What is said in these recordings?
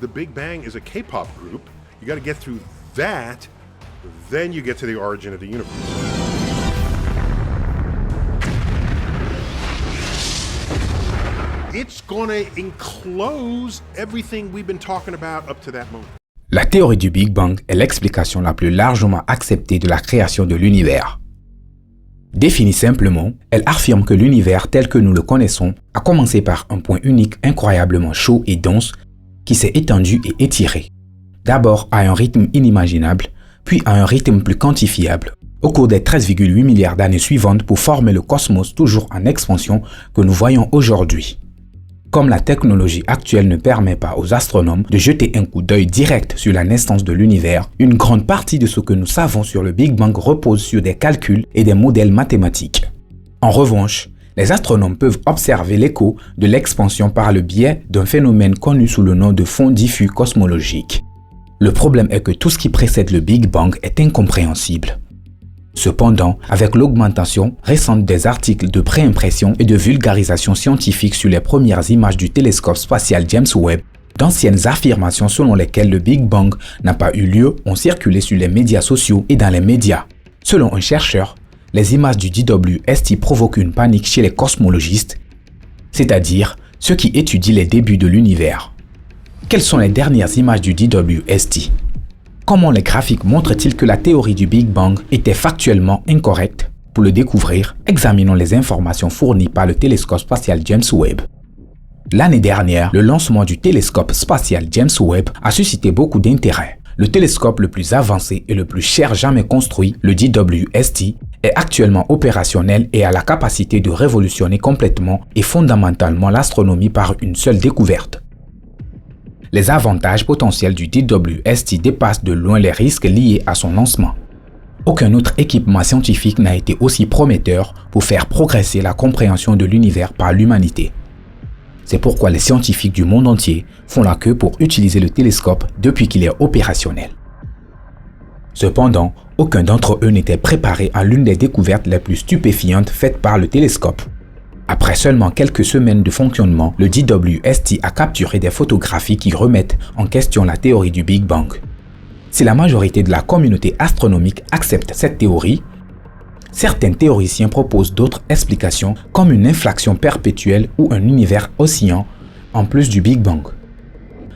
the Big Bang is a K-pop group. You got to get through that, then you get to the origin of the universe. It's going to enclose everything we've been talking about up to that moment. La théorie du Big Bang est l'explication la plus largement acceptée de la création de l'univers. Définie simplement, elle affirme que l'univers tel que nous le connaissons a commencé par un point unique incroyablement chaud et dense qui s'est étendu et étiré. D'abord à un rythme inimaginable, puis à un rythme plus quantifiable, au cours des 13,8 milliards d'années suivantes pour former le cosmos toujours en expansion que nous voyons aujourd'hui. Comme la technologie actuelle ne permet pas aux astronomes de jeter un coup d'œil direct sur la naissance de l'univers, une grande partie de ce que nous savons sur le Big Bang repose sur des calculs et des modèles mathématiques. En revanche, les astronomes peuvent observer l'écho de l'expansion par le biais d'un phénomène connu sous le nom de fond diffus cosmologique. Le problème est que tout ce qui précède le Big Bang est incompréhensible. Cependant, avec l'augmentation récente des articles de préimpression et de vulgarisation scientifique sur les premières images du télescope spatial James Webb, d'anciennes affirmations selon lesquelles le Big Bang n'a pas eu lieu ont circulé sur les médias sociaux et dans les médias. Selon un chercheur, les images du DWST provoquent une panique chez les cosmologistes, c'est-à-dire ceux qui étudient les débuts de l'univers. Quelles sont les dernières images du DWST ? Comment les graphiques montrent-ils que la théorie du Big Bang était factuellement incorrecte? Pour le découvrir, examinons les informations fournies par le télescope spatial James Webb. L'année dernière, le lancement du télescope spatial James Webb a suscité beaucoup d'intérêt. Le télescope le plus avancé et le plus cher jamais construit, le DWST, est actuellement opérationnel et a la capacité de révolutionner complètement et fondamentalement l'astronomie par une seule découverte. Les avantages potentiels du DWST dépassent de loin les risques liés à son lancement. Aucun autre équipement scientifique n'a été aussi prometteur pour faire progresser la compréhension de l'univers par l'humanité. C'est pourquoi les scientifiques du monde entier font la queue pour utiliser le télescope depuis qu'il est opérationnel. Cependant, aucun d'entre eux n'était préparé à l'une des découvertes les plus stupéfiantes faites par le télescope. Après seulement quelques semaines de fonctionnement, le DWST a capturé des photographies qui remettent en question la théorie du Big Bang. Si la majorité de la communauté astronomique accepte cette théorie, certains théoriciens proposent d'autres explications comme une inflation perpétuelle ou un univers oscillant en plus du Big Bang.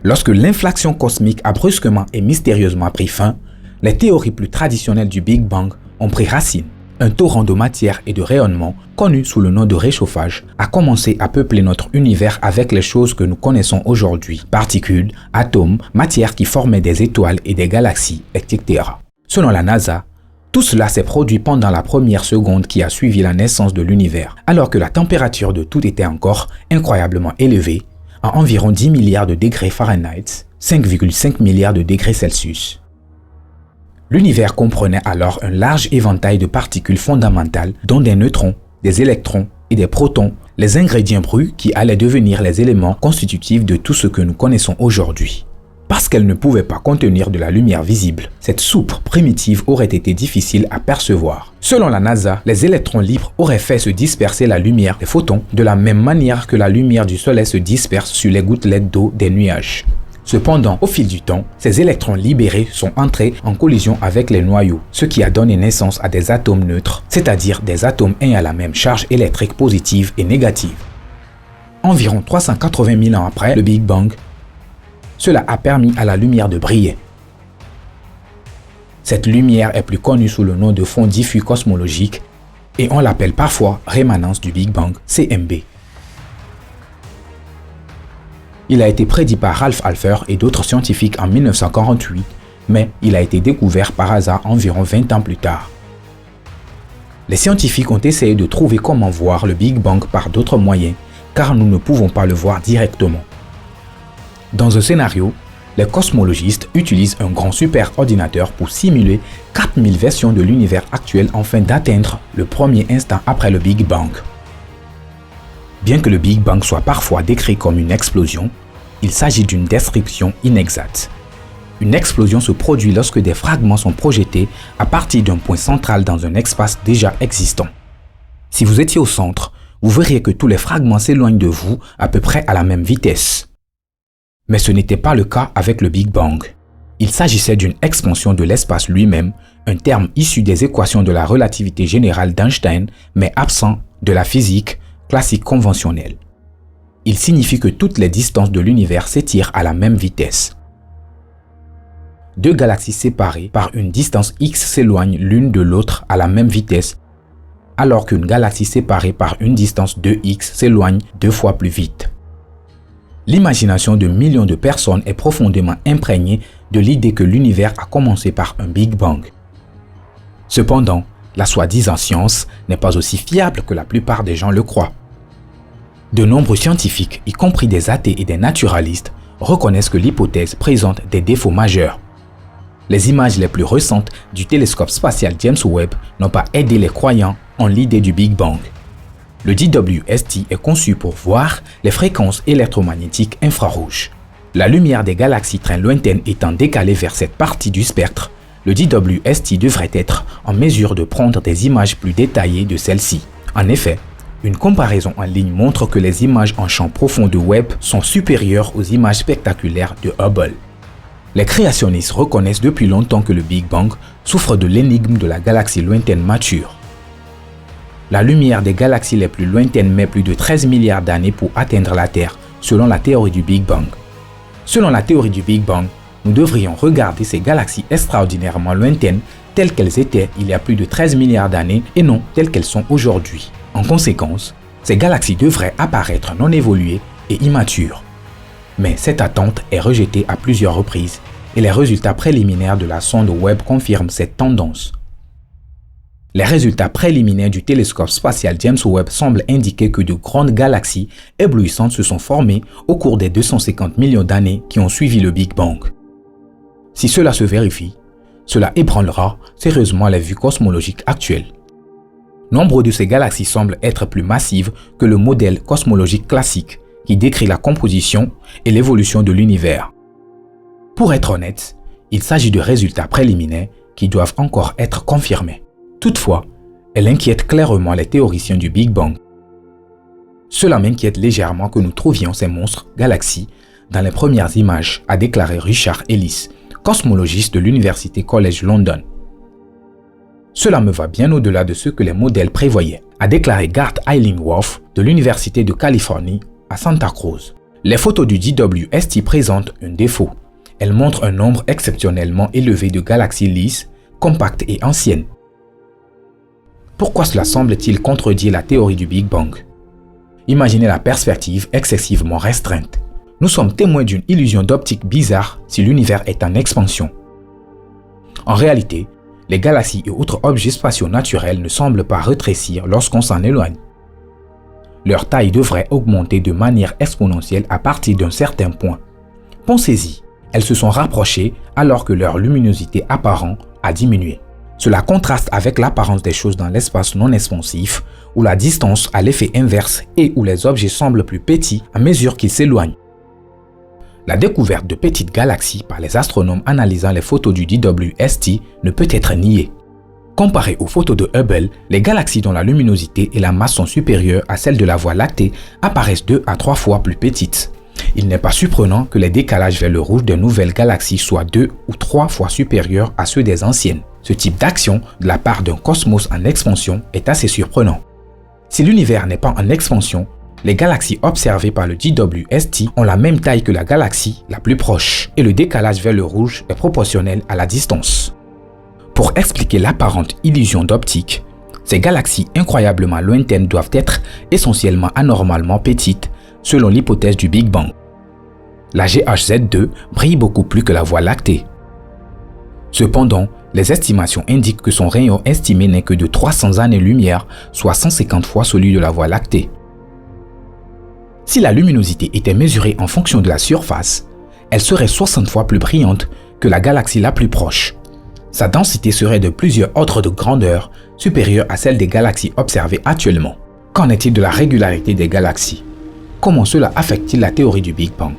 Lorsque l'inflation cosmique a brusquement et mystérieusement pris fin, les théories plus traditionnelles du Big Bang ont pris racine. Un torrent de matière et de rayonnement, connu sous le nom de réchauffage, a commencé à peupler notre univers avec les choses que nous connaissons aujourd'hui, particules, atomes, matière qui formaient des étoiles et des galaxies, etc. Selon la NASA, tout cela s'est produit pendant la première seconde qui a suivi la naissance de l'univers, alors que la température de tout était encore incroyablement élevée, à environ 10 milliards de degrés Fahrenheit, 5,5 milliards de degrés Celsius. L'univers comprenait alors un large éventail de particules fondamentales, dont des neutrons, des électrons et des protons, les ingrédients bruts qui allaient devenir les éléments constitutifs de tout ce que nous connaissons aujourd'hui. Parce qu'elle ne pouvait pas contenir de la lumière visible, cette soupe primitive aurait été difficile à percevoir. Selon la NASA, les électrons libres auraient fait se disperser la lumière des photons de la même manière que la lumière du soleil se disperse sur les gouttelettes d'eau des nuages. Cependant, au fil du temps, ces électrons libérés sont entrés en collision avec les noyaux, ce qui a donné naissance à des atomes neutres, c'est-à-dire des atomes ayant la même charge électrique positive et négative. Environ 380 000 ans après le Big Bang, cela a permis à la lumière de briller. Cette lumière est plus connue sous le nom de fond diffus cosmologique et on l'appelle parfois rémanence du Big Bang, CMB. Il a été prédit par Ralph Alpher et d'autres scientifiques en 1948, mais il a été découvert par hasard environ 20 ans plus tard. Les scientifiques ont essayé de trouver comment voir le Big Bang par d'autres moyens, car nous ne pouvons pas le voir directement. Dans un scénario, les cosmologistes utilisent un grand superordinateur pour simuler 4000 versions de l'univers actuel afin d'atteindre le premier instant après le Big Bang. Bien que le Big Bang soit parfois décrit comme une explosion, il s'agit d'une description inexacte. Une explosion se produit lorsque des fragments sont projetés à partir d'un point central dans un espace déjà existant. Si vous étiez au centre, vous verriez que tous les fragments s'éloignent de vous à peu près à la même vitesse. Mais ce n'était pas le cas avec le Big Bang. Il s'agissait d'une expansion de l'espace lui-même, un terme issu des équations de la relativité générale d'Einstein, mais absent de la physique classique conventionnelle. Il signifie que toutes les distances de l'univers s'étirent à la même vitesse. Deux galaxies séparées par une distance x s'éloignent l'une de l'autre à la même vitesse, alors qu'une galaxie séparée par une distance 2x s'éloigne 2 fois plus vite. L'imagination de millions de personnes est profondément imprégnée de l'idée que l'univers a commencé par un Big Bang. Cependant, la soi-disant science n'est pas aussi fiable que la plupart des gens le croient. De nombreux scientifiques, y compris des athées et des naturalistes, reconnaissent que l'hypothèse présente des défauts majeurs. Les images les plus récentes du télescope spatial James Webb n'ont pas aidé les croyants en l'idée du Big Bang. Le JWST est conçu pour voir les fréquences électromagnétiques infrarouges. La lumière des galaxies très lointaines étant décalée vers cette partie du spectre, le JWST devrait être en mesure de prendre des images plus détaillées de celles-ci. En effet, une comparaison en ligne montre que les images en champ profond de Webb sont supérieures aux images spectaculaires de Hubble. Les créationnistes reconnaissent depuis longtemps que le Big Bang souffre de l'énigme de la galaxie lointaine mature. La lumière des galaxies les plus lointaines met plus de 13 milliards d'années pour atteindre la Terre, selon la théorie du Big Bang. Selon la théorie du Big Bang, nous devrions regarder ces galaxies extraordinairement lointaines telles qu'elles étaient il y a plus de 13 milliards d'années et non telles qu'elles sont aujourd'hui. En conséquence, ces galaxies devraient apparaître non évoluées et immatures. Mais cette attente est rejetée à plusieurs reprises et les résultats préliminaires de la sonde Webb confirment cette tendance. Les résultats préliminaires du télescope spatial James Webb semblent indiquer que de grandes galaxies éblouissantes se sont formées au cours des 250 millions d'années qui ont suivi le Big Bang. Si cela se vérifie, cela ébranlera sérieusement les vues cosmologiques actuelles. Nombre de ces galaxies semblent être plus massives que le modèle cosmologique classique qui décrit la composition et l'évolution de l'univers. Pour être honnête, il s'agit de résultats préliminaires qui doivent encore être confirmés. Toutefois, elle inquiète clairement les théoriciens du Big Bang. Cela m'inquiète légèrement que nous trouvions ces monstres galaxies dans les premières images, a déclaré Richard Ellis, cosmologiste de l'Université College London. Cela me va bien au-delà de ce que les modèles prévoyaient, a déclaré Garth Illingworth de l'Université de Californie à Santa Cruz. Les photos du JWST présentent un défaut. Elles montrent un nombre exceptionnellement élevé de galaxies lisses, compactes et anciennes. Pourquoi cela semble-t-il contredire la théorie du Big Bang? Imaginez la perspective excessivement restreinte. Nous sommes témoins d'une illusion d'optique bizarre si l'univers est en expansion. En réalité, les galaxies et autres objets spatiaux naturels ne semblent pas rétrécir lorsqu'on s'en éloigne. Leur taille devrait augmenter de manière exponentielle à partir d'un certain point. Pensez-y, elles se sont rapprochées alors que leur luminosité apparente a diminué. Cela contraste avec l'apparence des choses dans l'espace non expansif, où la distance a l'effet inverse et où les objets semblent plus petits à mesure qu'ils s'éloignent. La découverte de petites galaxies par les astronomes analysant les photos du JWST ne peut être niée. Comparé aux photos de Hubble, les galaxies dont la luminosité et la masse sont supérieures à celles de la Voie lactée apparaissent 2 à 3 fois plus petites. Il n'est pas surprenant que les décalages vers le rouge des nouvelles galaxies soient 2 ou 3 fois supérieurs à ceux des anciennes. Ce type d'action de la part d'un cosmos en expansion est assez surprenant. Si l'univers n'est pas en expansion, les galaxies observées par le JWST ont la même taille que la galaxie la plus proche et le décalage vers le rouge est proportionnel à la distance. Pour expliquer l'apparente illusion d'optique, ces galaxies incroyablement lointaines doivent être essentiellement anormalement petites selon l'hypothèse du Big Bang. La GHZ2 brille beaucoup plus que la Voie lactée. Cependant, les estimations indiquent que son rayon estimé n'est que de 300 années-lumière, soit 150 fois celui de la Voie lactée. Si la luminosité était mesurée en fonction de la surface, elle serait 60 fois plus brillante que la galaxie la plus proche. Sa densité serait de plusieurs ordres de grandeur supérieure à celle des galaxies observées actuellement. Qu'en est-il de la régularité des galaxies? Comment cela affecte-t-il la théorie du Big Bang?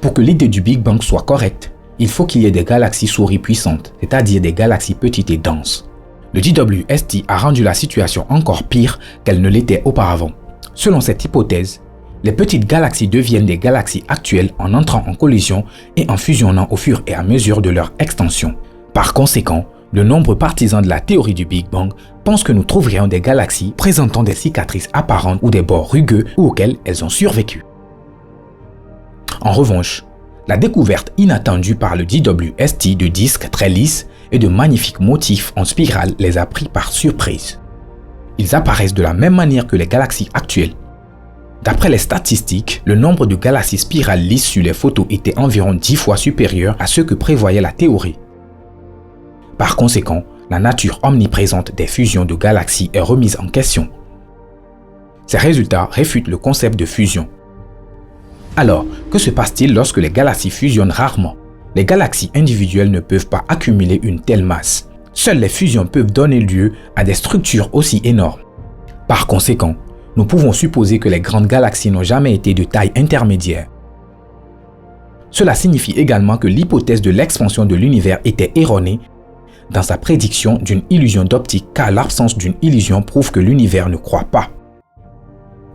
Pour que l'idée du Big Bang soit correcte, il faut qu'il y ait des galaxies souris puissantes, c'est-à-dire des galaxies petites et denses. Le JWST a rendu la situation encore pire qu'elle ne l'était auparavant. Selon cette hypothèse, les petites galaxies deviennent des galaxies actuelles en entrant en collision et en fusionnant au fur et à mesure de leur extension. Par conséquent, de nombreux partisans de la théorie du Big Bang pensent que nous trouverions des galaxies présentant des cicatrices apparentes ou des bords rugueux ou auxquels elles ont survécu. En revanche, la découverte inattendue par le JWST de disques très lisses et de magnifiques motifs en spirale les a pris par surprise. Ils apparaissent de la même manière que les galaxies actuelles. D'après les statistiques, le nombre de galaxies spirales lisses sur les photos était environ 10 fois supérieur à ce que prévoyait la théorie. Par conséquent, la nature omniprésente des fusions de galaxies est remise en question. Ces résultats réfutent le concept de fusion. Alors, que se passe-t-il lorsque les galaxies fusionnent rarement? Les galaxies individuelles ne peuvent pas accumuler une telle masse. Seules les fusions peuvent donner lieu à des structures aussi énormes. Par conséquent, nous pouvons supposer que les grandes galaxies n'ont jamais été de taille intermédiaire. Cela signifie également que l'hypothèse de l'expansion de l'univers était erronée dans sa prédiction d'une illusion d'optique, car l'absence d'une illusion prouve que l'univers ne croît pas.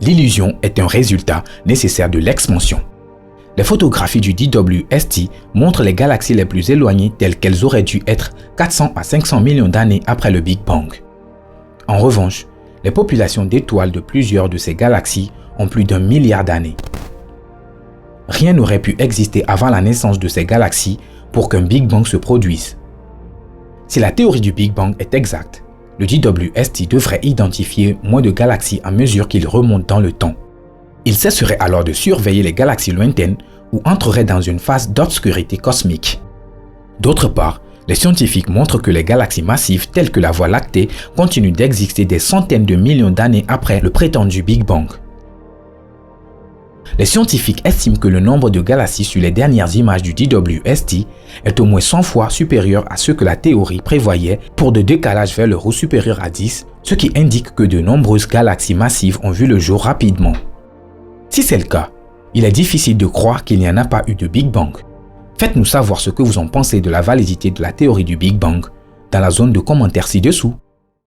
L'illusion est un résultat nécessaire de l'expansion. Les photographies du JWST montrent les galaxies les plus éloignées telles qu'elles auraient dû être 400 à 500 millions d'années après le Big Bang. En revanche, les populations d'étoiles de plusieurs de ces galaxies ont plus d'1 milliard d'années. Rien n'aurait pu exister avant la naissance de ces galaxies pour qu'un Big Bang se produise. Si la théorie du Big Bang est exacte, le JWST devrait identifier moins de galaxies à mesure qu'il remonte dans le temps. Il cesserait alors de surveiller les galaxies lointaines ou entrerait dans une phase d'obscurité cosmique. D'autre part, les scientifiques montrent que les galaxies massives telles que la Voie lactée continuent d'exister des centaines de millions d'années après le prétendu Big Bang. Les scientifiques estiment que le nombre de galaxies sur les dernières images du JWST est au moins 100 fois supérieur à ce que la théorie prévoyait pour de décalages vers le roue supérieur à 10, ce qui indique que de nombreuses galaxies massives ont vu le jour rapidement. Si c'est le cas, il est difficile de croire qu'il n'y en a pas eu de Big Bang. Faites-nous savoir ce que vous en pensez de la validité de la théorie du Big Bang dans la zone de commentaires ci-dessous.